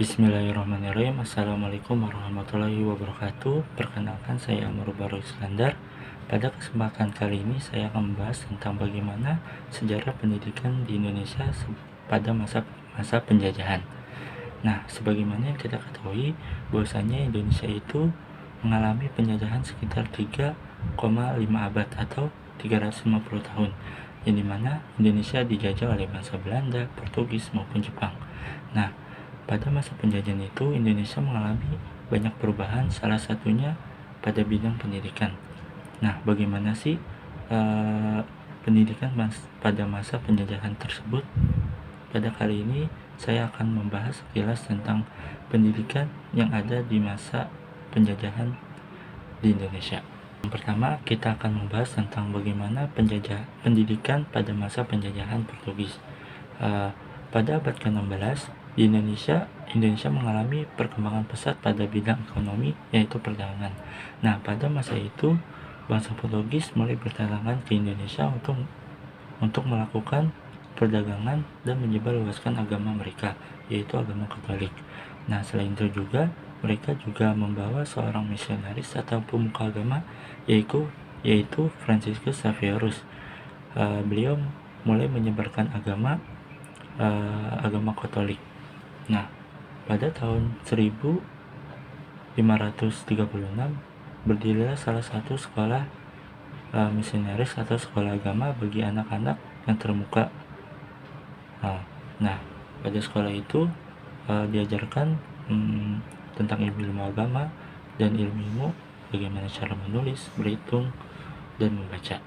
Bismillahirrahmanirrahim. Assalamualaikum warahmatullahi wabarakatuh. Perkenalkan, saya Amr Baru Iskandar. Pada kesempatan kali ini saya akan membahas tentang bagaimana sejarah pendidikan di Indonesia pada masa penjajahan. Nah, sebagaimana yang kita ketahui bahwasanya Indonesia itu mengalami penjajahan sekitar 3,5 abad atau 350 tahun, yang dimana Indonesia dijajah oleh bangsa Belanda, Portugis maupun Jepang. Nah, pada masa penjajahan itu Indonesia mengalami banyak perubahan, salah satunya pada bidang pendidikan. Nah, bagaimana sih pendidikan pada masa penjajahan tersebut? Pada kali ini saya akan membahas sekilas tentang pendidikan yang ada di masa penjajahan di Indonesia. Yang pertama, kita akan membahas tentang bagaimana pendidikan pada masa penjajahan Portugis. Pada abad ke-16 di Indonesia mengalami perkembangan pesat pada bidang ekonomi, yaitu perdagangan. Nah, pada masa itu bangsa Portugis mulai berdatangan ke Indonesia untuk melakukan perdagangan dan menyebarluaskan agama mereka, yaitu agama Katolik. Nah, selain itu juga mereka juga membawa seorang misionaris atau pemuka agama, yaitu Franciscus Xavierus. Beliau mulai menyebarkan agama Katolik. Nah, pada tahun 1536 berdirilah salah satu sekolah misionaris atau sekolah agama bagi anak-anak yang termuka. Nah, pada sekolah itu diajarkan tentang ilmu agama dan ilmu bagaimana cara menulis, berhitung, dan membaca.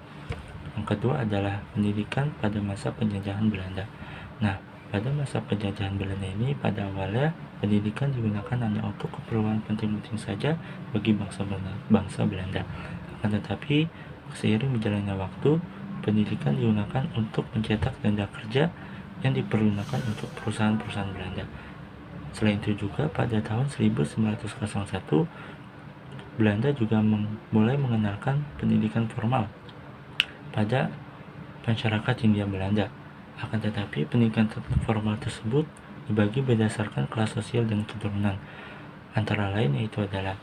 Yang kedua adalah pendidikan pada masa penjajahan Belanda. Nah, pada masa penjajahan Belanda ini, pada awalnya pendidikan digunakan hanya untuk keperluan penting-penting saja bagi bangsa Belanda. Akan tetapi, seiring berjalannya waktu, pendidikan digunakan untuk mencetak tenaga kerja yang dipergunakan untuk perusahaan-perusahaan Belanda. Selain itu juga pada tahun 1901, Belanda juga mulai mengenalkan pendidikan formal pada masyarakat Hindia Belanda. Akan tetapi pendidikan formal tersebut dibagi berdasarkan kelas sosial dan keturunan. Antara lain yaitu adalah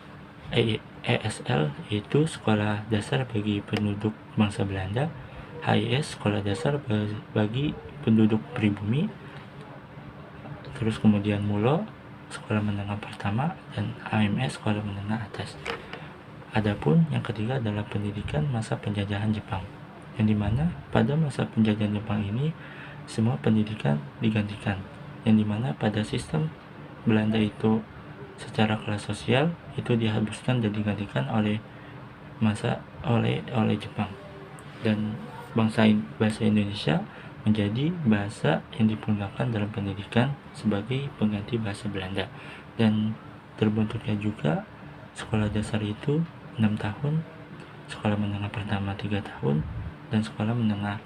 ESL, yaitu sekolah dasar bagi penduduk bangsa Belanda, HIS, sekolah dasar bagi penduduk pribumi, terus kemudian MULO, sekolah menengah pertama, dan AMS, sekolah menengah atas. Adapun yang ketiga adalah pendidikan masa penjajahan Jepang, yang dimana pada masa penjajahan Jepang ini semua pendidikan digantikan, yang dimana pada sistem Belanda itu secara kelas sosial itu dihapuskan dan digantikan oleh Jepang, dan bahasa Indonesia menjadi bahasa yang digunakan dalam pendidikan sebagai pengganti bahasa Belanda. Dan terbentuknya juga sekolah dasar itu 6 tahun, sekolah menengah pertama 3 tahun, dan sekolah menengah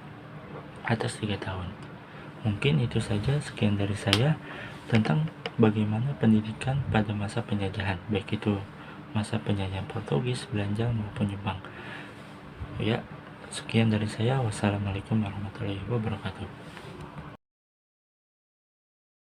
atas 3 tahun. Mungkin itu saja, sekian dari saya tentang bagaimana pendidikan pada masa penjajahan, baik itu masa penjajahan Portugis, Belanda maupun Jepang. Ya, sekian dari saya. Wassalamualaikum warahmatullahi wabarakatuh.